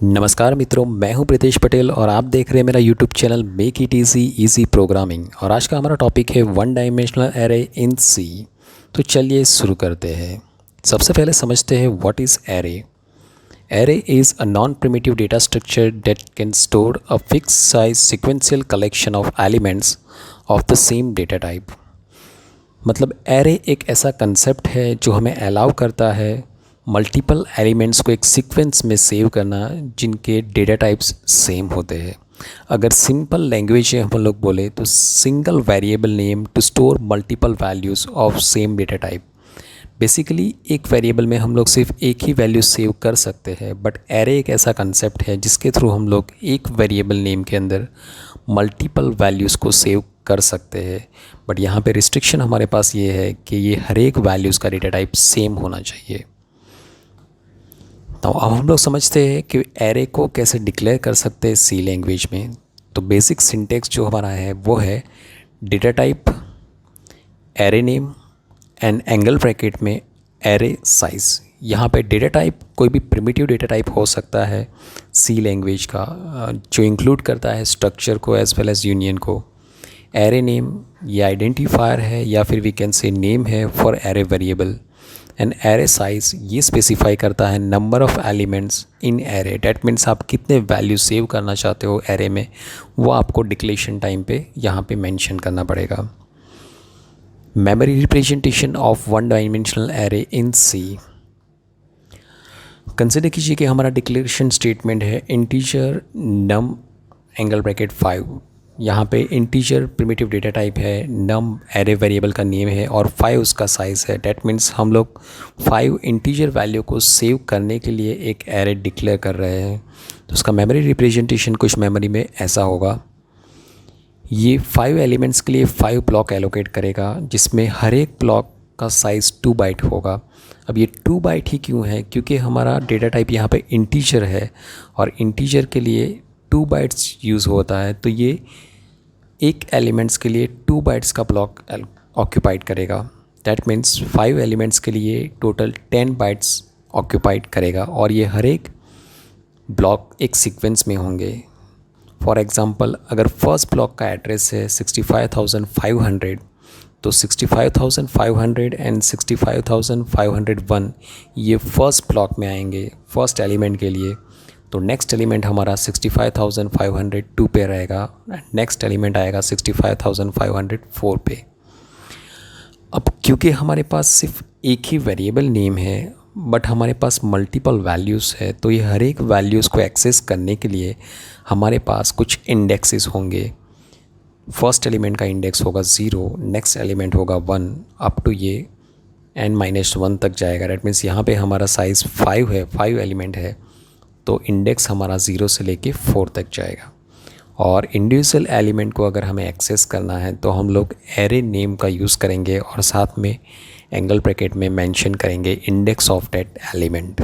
नमस्कार मित्रों, मैं हूं प्रीतेश पटेल और आप देख रहे हैं मेरा YouTube channel make it easy programming. और आज का हमारा टॉपिक है वन डायमेंशनल एरे इन सी। तो चलिए शुरू करते हैं। सबसे पहले समझते हैं what is array. Array is a non primitive data structure that can store a fix size sequential collection of elements of the same data type. मतलब एरे एक ऐसा कंसेप्ट है जो हमें अलाउ करता है मल्टीपल एलिमेंट्स को एक सीक्वेंस में सेव करना जिनके डेटा टाइप्स सेम होते हैं। अगर सिंपल लैंग्वेज में हम लोग बोले तो single variable name to store multiple values of same data type. Basically एक वेरिएबल में हम लोग सिर्फ एक ही वैल्यू सेव कर सकते हैं, बट एरे एक ऐसा कंसेप्ट है जिसके थ्रू हम लोग एक वेरिएबल नेम के अंदर मल्टीपल वैल्यूज़ को सेव कर सकते हैं। बट यहाँ पे रिस्ट्रिक्शन हमारे पास ये है कि ये हर एक वैल्यूज़ का डेटा टाइप सेम होना चाहिए। तो अब हम लोग समझते हैं कि एरे को कैसे डिक्लेयर कर सकते हैं सी लैंग्वेज में। तो बेसिक सिंटेक्स जो हमारा है वो है data type, array name and angle bracket में एरे साइज़। यहाँ पे डेटा टाइप कोई भी प्रिमिटिव डेटा टाइप हो सकता है सी लैंग्वेज का, जो इंक्लूड करता है स्ट्रक्चर को एज वेल एज यूनियन को। एरे नेम ये आइडेंटिफायर है या फिर वी कैन से नेम है for array variable. And array size ये स्पेसिफाई करता है number of elements in array. That means आप कितने वैल्यू सेव करना चाहते हो एरे में, वो आपको डिक्लेरेशन टाइम पे यहाँ पे मेंशन करना पड़ेगा। Memory representation of one dimensional array in C. Consider कीजिए कि हमारा डिक्लेरेशन स्टेटमेंट है इंटीजर नम एंगल ब्रैकेट 5। यहाँ पे इंटीजर प्रिमिटिव डेटा टाइप है, नम एरे वेरिएबल का नेम है और 5 उसका साइज़ है। डैट मीन्स हम लोग 5 इंटीजर वैल्यू को सेव करने के लिए एक एरे डिक्लेयर कर रहे हैं। तो उसका मेमोरी रिप्रेजेंटेशन कुछ मेमोरी में ऐसा होगा। ये 5 एलिमेंट्स के लिए 5 ब्लॉक एलोकेट करेगा, जिसमें हर एक ब्लॉक का साइज़ 2 बाइट होगा। अब ये 2 बाइट ही क्यों है? क्योंकि हमारा डेटा टाइप यहाँ पे इंटीजर है और इंटीजर के लिए 2 बाइट्स यूज़ होता है। तो ये एक एलिमेंट्स के लिए 2 बाइट्स का ब्लॉक ऑक्यूपाइड करेगा। दैट मीन्स 5 एलिमेंट्स के लिए टोटल 10 बाइट्स ऑक्यूपाइड करेगा और ये हर एक ब्लॉक एक सीक्वेंस में होंगे। फॉर एग्ज़ाम्पल, अगर फर्स्ट ब्लॉक का एड्रेस है 65,500 तो 65,500 एंड 65,501 ये फर्स्ट ब्लॉक में आएंगे फर्स्ट एलिमेंट के लिए। तो नेक्स्ट एलिमेंट हमारा 65,502 पे रहेगा, नेक्स्ट एलिमेंट आएगा 65,504 पे। अब क्योंकि हमारे पास सिर्फ एक ही वेरिएबल नेम है बट हमारे पास मल्टीपल वैल्यूज़ है, तो ये हर एक वैल्यूज़ को एक्सेस करने के लिए हमारे पास कुछ इंडेक्सेस होंगे। फर्स्ट एलिमेंट का इंडेक्स होगा 0, नेक्स्ट एलिमेंट होगा 1 अप टू ये n-1 तक जाएगा। डैट मीन्स यहाँ पे हमारा साइज़ 5 है, 5 एलिमेंट है, तो इंडेक्स हमारा 0 से लेके 4 तक जाएगा। और इंडिविजुअल एलिमेंट को अगर हमें एक्सेस करना है तो हम लोग एरे नेम का यूज़ करेंगे और साथ में एंगल ब्रैकेट में मेंशन करेंगे इंडेक्स ऑफ दैट एलिमेंट।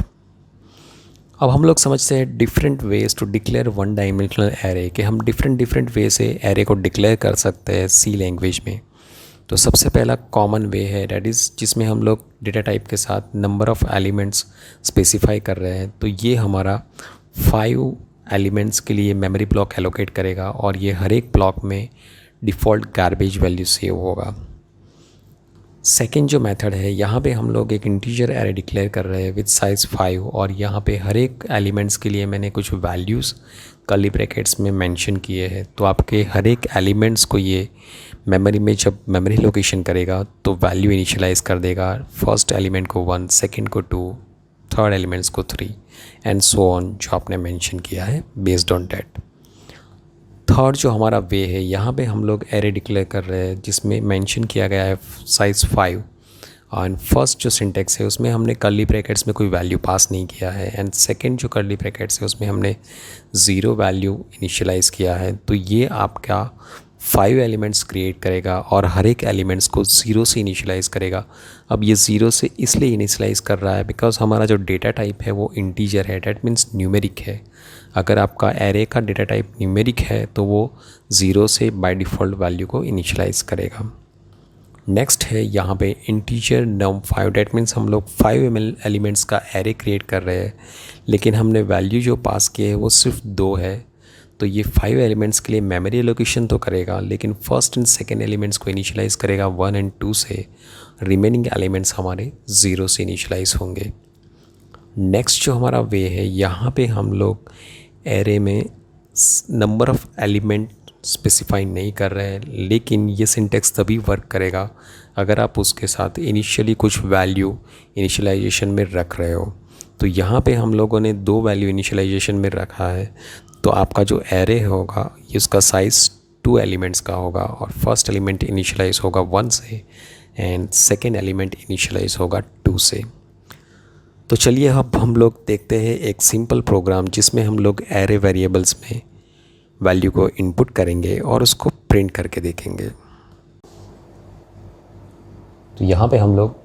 अब हम लोग समझते हैं different ways to declare one dimensional array, कि हम डिफरेंट वे से एरे को डिक्लेयर कर सकते हैं सी लैंग्वेज में। तो सबसे पहला कॉमन वे है डैट इज़ जिसमें हम लोग डेटा टाइप के साथ नंबर ऑफ़ एलिमेंट्स स्पेसिफाई कर रहे हैं। तो ये हमारा 5 एलिमेंट्स के लिए मेमोरी ब्लॉक एलोकेट करेगा और ये हर एक ब्लॉक में डिफ़ॉल्ट गार्बेज वैल्यू सेव होगा। सेकेंड जो मेथड है, यहाँ पे हम लोग एक इंटीजर एरे डिक्लेयर कर रहे हैं विद साइज़ 5 और यहाँ पे हर एक एलिमेंट्स के लिए मैंने कुछ वैल्यूज़ कर्ली ब्रैकेट्स में मेंशन किए हैं। तो आपके हर एक एलिमेंट्स को ये मेमोरी में जब मेमोरी लोकेशन करेगा तो वैल्यू इनिशियलाइज़ कर देगा। फर्स्ट एलिमेंट को 1, सेकेंड को 2, थर्ड एलिमेंट्स को 3 एंड सो ऑन, जो आपने मेंशन किया है बेस्ड ऑन डैट। थर्ड जो हमारा वे है, यहाँ पे हम लोग एरे डिक्लेयर कर रहे हैं जिसमें मेंशन किया गया है साइज़ 5 एंड फर्स्ट जो सिंटेक्स है उसमें हमने कर्ली ब्रैकेट्स में कोई वैल्यू पास नहीं किया है एंड सेकंड जो कर्ली ब्रैकेट्स है उसमें हमने 0 वैल्यू इनिशियलाइज़ किया है। तो ये आपका 5 एलिमेंट्स क्रिएट करेगा और हर एक एलिमेंट्स को 0 से इनिशियलाइज़ करेगा। अब ये 0 से इसलिए इनिशियलाइज़ कर रहा है बिकॉज हमारा जो डेटा टाइप है वो इंटीजर है, डैट मीन्स न्यूमेरिक है। अगर आपका एरे का डेटा टाइप न्यूमेरिक है तो वो 0 से बाय डिफ़ॉल्ट वैल्यू को इनिशियलाइज़ करेगा। नेक्स्ट है यहाँ पे इंटीजर num5, डेट मीन्स हम लोग 5 एलिमेंट्स का एरे क्रिएट कर रहे हैं, लेकिन हमने वैल्यू जो पास किए है वो सिर्फ 2 है। तो ये 5 एलिमेंट्स के लिए मेमोरी एलोकेशन तो करेगा, लेकिन फर्स्ट एंड सेकेंड एलिमेंट्स को इनिशियलाइज़ करेगा 1 और 2 से, रिमेनिंग एलिमेंट्स हमारे 0 से इनिशियलाइज़ होंगे। नेक्स्ट जो हमारा वे है, यहाँ पे हम लोग एरे में नंबर ऑफ़ एलिमेंट स्पेसिफाई नहीं कर रहे हैं, लेकिन ये सिंटेक्स तभी वर्क करेगा अगर आप उसके साथ इनिशियली कुछ वैल्यू इनिशियलाइजेशन में रख रहे हो। तो यहाँ पे हम लोगों ने 2 वैल्यू इनिशियलाइजेशन में रखा है, तो आपका जो एरे होगा उसका साइज़ 2 एलिमेंट्स का होगा, और फर्स्ट एलिमेंट इनिशियलाइज होगा 1 से एंड सेकेंड एलिमेंट इनिशियलाइज होगा 2 से। तो चलिए अब हम लोग देखते हैं एक सिंपल प्रोग्राम जिसमें हम लोग एरे वेरिएबल्स में वैल्यू को इनपुट करेंगे और उसको प्रिंट करके देखेंगे। तो यहाँ पे हम लोग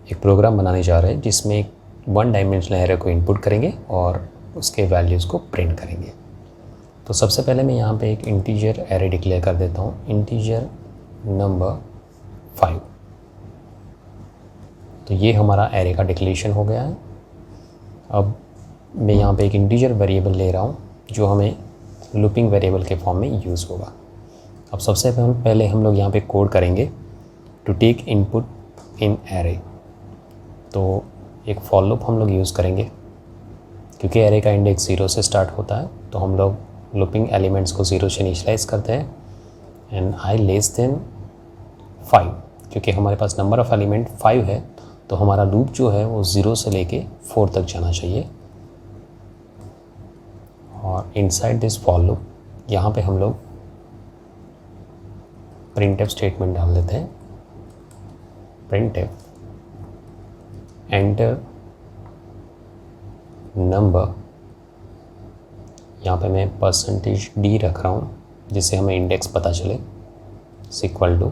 एक प्रोग्राम बनाने जा रहे हैं जिसमें एक 1 डायमेंशनल एरे को इनपुट करेंगे और उसके वैल्यूज़ को प्रिंट करेंगे। तो सबसे पहले मैं यहाँ पे एक इंटीजर एरे डिक्लेयर कर देता हूँ, इंटीजर नंबर 5। तो ये हमारा एरे का डिक्लेरेशन हो गया है। अब मैं यहाँ पे एक इंटीजर वेरिएबल ले रहा हूँ जो हमें लूपिंग वेरिएबल के फॉर्म में यूज़ होगा। अब सबसे पहले हम लोग यहाँ पे कोड करेंगे to take input in array. तो एक फॉर लूप हम लोग यूज़ करेंगे, क्योंकि एरे का इंडेक्स 0 से स्टार्ट होता है, तो हम लोग लूपिंग एलिमेंट्स को 0 से इनिशियलाइज करते हैं एंड i लेस देन 5। क्योंकि हमारे पास नंबर ऑफ़ एलिमेंट 5 है, तो हमारा लूप जो है वो 0 से लेके 4 तक जाना चाहिए। और इनसाइड दिस फॉर लूप यहाँ पे हम लोग प्रिंटफ स्टेटमेंट डाल देते हैं, प्रिंटफ एंटर नंबर। यहाँ पे मैं %d रख रहा हूँ जिससे हमें इंडेक्स पता चले, इक्वल टू,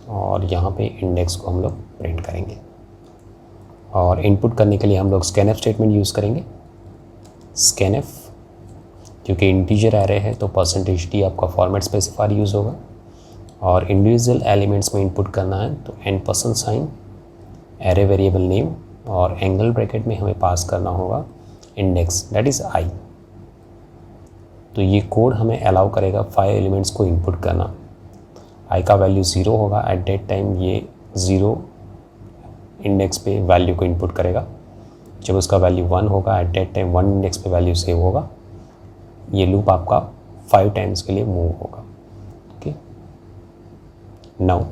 और यहाँ पे इंडेक्स को हम लोग प्रिंट करेंगे। और इनपुट करने के लिए हम लोग स्कैनफ स्टेटमेंट यूज़ करेंगे। स्कैनफ क्योंकि इंटीजर एरे है तो %d आपका फॉर्मेट स्पेसिफायर यूज़ होगा, और इंडिविजुअल एलिमेंट्स में इनपुट करना है तो $, एरे वेरिएबल नेम, और एंगल ब्रैकेट में हमें पास करना होगा इंडेक्स, दैट इज़ i। तो ये कोड हमें अलाउ करेगा 5 एलिमेंट्स को इनपुट करना। i का वैल्यू 0 होगा, एट दैट टाइम ये 0 इंडेक्स पे वैल्यू को इनपुट करेगा। जब उसका वैल्यू 1 होगा, एट दैट टाइम 1 इंडेक्स पे वैल्यू सेव होगा। ये लूप आपका 5 टाइम्स के लिए मूव होगा। ओके, नाउ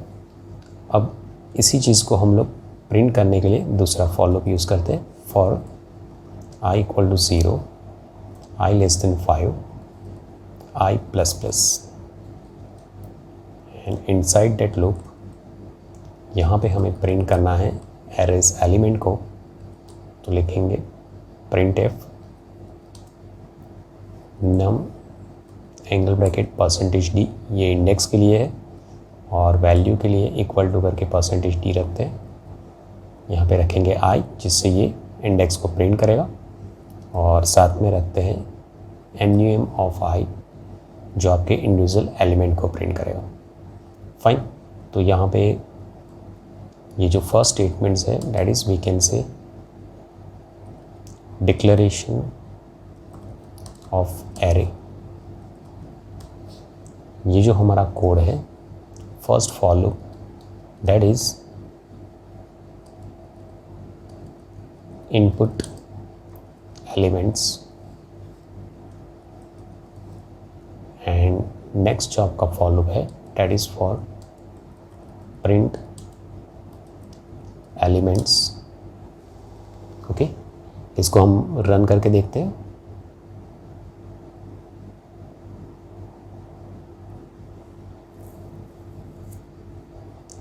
अब इसी चीज़ को हम लोग प्रिंट करने के लिए दूसरा फॉर लूप यूज़ करते हैं। For i equal to 0, i less than 5, i plus plus, and inside that loop यहाँ पे हमें प्रिंट करना है एरेज एलिमेंट को। तो लिखेंगे printf num angle bracket %d, ये इंडेक्स के लिए है, और वैल्यू के लिए इक्वल टू करके %d रखते हैं। यहाँ पे रखेंगे i जिससे ये इंडेक्स को प्रिंट करेगा, और साथ में रखते हैं num ऑफ i जो आपके इंडिविजुअल एलिमेंट को प्रिंट करेगा। फाइन। तो यहाँ पे ये जो फर्स्ट स्टेटमेंट्स है, that is we can say declaration of array. ये जो हमारा कोड है, first for loop, that is input elements, and next जो आपका फॉर लूप है that is for print elements. Okay, इसको हम रन करके देखते हैं।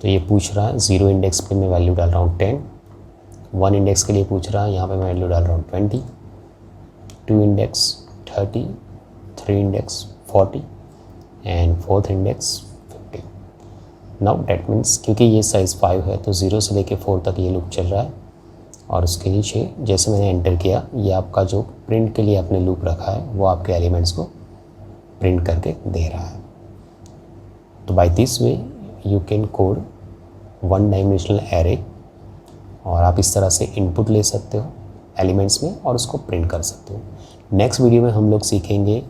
तो ये पूछ रहा है 0 इंडेक्स पे मैं वैल्यू डाल रहा हूँ 10, 1 इंडेक्स के लिए पूछ रहा है, यहाँ पे मैं वैल्यू डाल रहा हूँ 20, 2 index 30, 3 index 40 and 4th index 50। Now that means क्योंकि ये साइज़ 5 है तो 0 से लेके 4 तक ये लूप चल रहा है, और उसके नीचे जैसे मैंने एंटर किया, ये आपका जो प्रिंट के लिए आपने लूप रखा है वो आपके एलिमेंट्स को प्रिंट करके दे रहा है। तो by this way you can code one dimensional array, और आप इस तरह से इनपुट ले सकते हो एलिमेंट्स में और उसको प्रिंट कर सकते हो। नेक्स्ट वीडियो में हम लोग सीखेंगे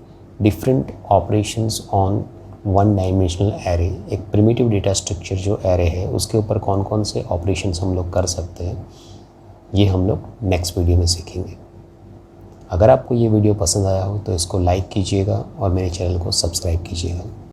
different operations on one dimensional array. एक प्रिमिटिव डेटा स्ट्रक्चर जो एरे है उसके ऊपर कौन कौन से ऑपरेशंस हम लोग कर सकते हैं, ये हम लोग नेक्स्ट वीडियो में सीखेंगे। अगर आपको ये वीडियो पसंद आया हो तो इसको लाइक कीजिएगा और मेरे चैनल को सब्सक्राइब कीजिएगा।